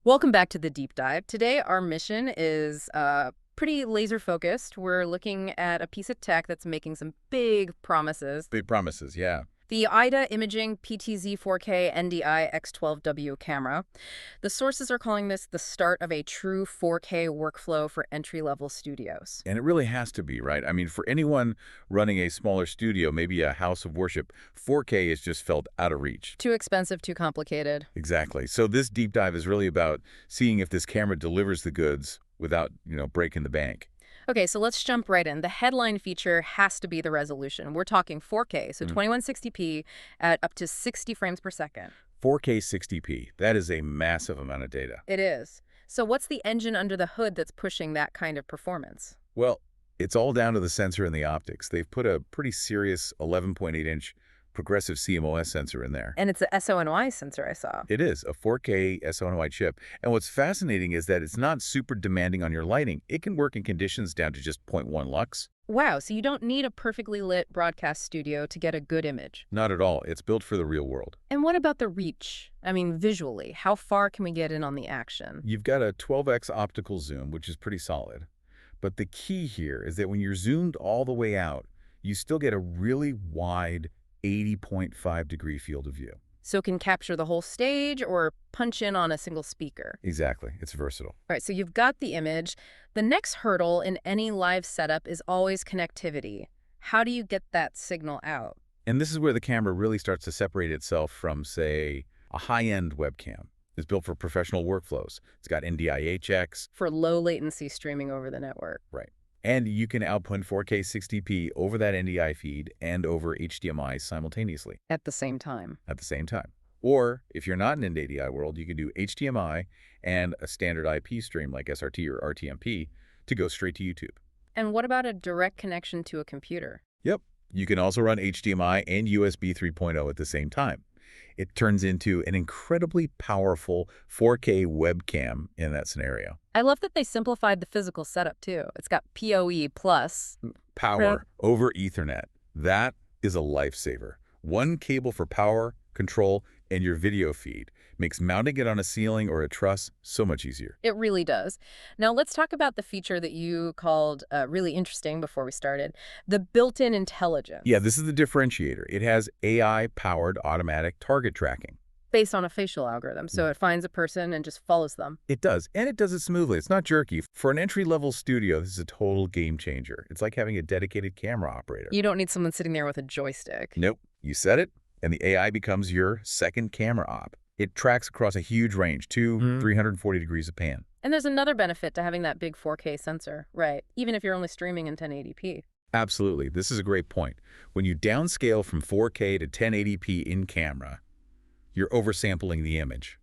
Welcome back to the deep dive. Today, our mission is pretty laser focused. We're looking at a piece of tech that's making some big promises. Big promises, yeah. The AIDA Imaging PTZ4K-NDI-X12W camera. The sources are calling this the start of a true 4K workflow for entry-level studios. And it really has to be, right? I mean, for anyone running a smaller studio, maybe a house of worship, 4K is just felt out of reach. Too expensive, too complicated. Exactly. So this deep dive is really about seeing if this camera delivers the goods without, breaking the bank. Okay, so let's jump right in. The headline feature has to be the resolution. We're talking 4K, so 2160p at up to 60 frames per second. 4K 60p, that is a massive amount of data. It is. So what's the engine under the hood that's pushing that kind of performance? Well, it's all down to the sensor and the optics. They've put a pretty serious 11.8-inch progressive CMOS sensor in there. And it's a SONY sensor I saw. It is a 4K SONY chip. And what's fascinating is that it's not super demanding on your lighting. It can work in conditions down to just 0.1 lux. Wow, so you don't need a perfectly lit broadcast studio to get a good image. Not at all. It's built for the real world. And what about the reach? I mean, visually, how far can we get in on the action? You've got a 12x optical zoom, which is pretty solid. But the key here is that when you're zoomed all the way out, you still get a really wide 80.5-degree field of view. So it can capture the whole stage or punch in on a single speaker. Exactly. It's versatile. All right, so you've got the image. The next hurdle in any live setup is always connectivity. How do you get that signal out? And this is where the camera really starts to separate itself from, say, a high-end webcam. It's built for professional workflows. It's got NDI-HX. For low latency streaming over the network. Right. And you can output 4K 60p over that NDI feed and over HDMI simultaneously. At the same time. At the same time. Or, if you're not in an ADI world, you can do HDMI and a standard IP stream like SRT or RTMP to go straight to YouTube. And what about a direct connection to a computer? Yep. You can also run HDMI and USB 3.0 at the same time. It turns into an incredibly powerful 4K webcam in that scenario. I love that they simplified the physical setup, too. It's got PoE plus. Power over Ethernet. That is a lifesaver. One cable for power, control, and your video feed makes mounting it on a ceiling or a truss so much easier. It really does. Now, let's talk about the feature that you called really interesting before we started, the built-in intelligence. Yeah, this is the differentiator. It has AI-powered automatic target tracking. Based on a facial algorithm, so it finds a person and just follows them. It does, and it does it smoothly. It's not jerky. For an entry-level studio, this is a total game changer. It's like having a dedicated camera operator. You don't need someone sitting there with a joystick. Nope. You set it, and the AI becomes your second camera op. It tracks across a huge range, 340 degrees of pan. And there's another benefit to having that big 4K sensor, right? Even if you're only streaming in 1080p. Absolutely. This is a great point. When you downscale from 4K to 1080p in camera, you're oversampling the image.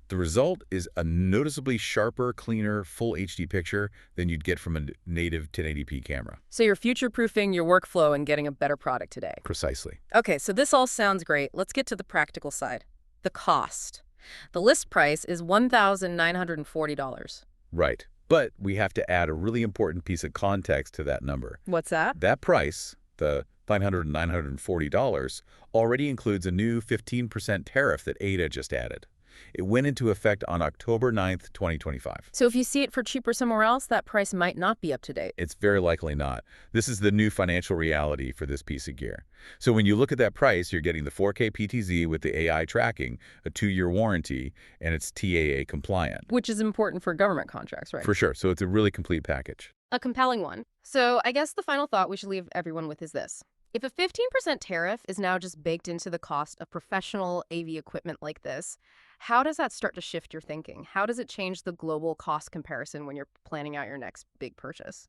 The result is a noticeably sharper, cleaner, full HD picture than you'd get from a native 1080p camera. So you're future-proofing your workflow and getting a better product today. Precisely. Okay, so this all sounds great. Let's get to the practical side. The cost. The list price is $1,940. Right. But we have to add a really important piece of context to that number. What's that? That price, the $940, already includes a new 15% tariff that AIDA just added. It went into effect on October 9th, 2025. So if you see it for cheaper somewhere else, that price might not be up to date. It's very likely not. This is the new financial reality for this piece of gear. So when you look at that price, you're getting the 4K PTZ with the AI tracking, a 2-year warranty, and it's TAA compliant. Which is important for government contracts, right? For sure. So it's a really complete package. A compelling one. So I guess the final thought we should leave everyone with is this. If a 15% tariff is now just baked into the cost of professional AV equipment like this, how does that start to shift your thinking? How does it change the global cost comparison when you're planning out your next big purchase?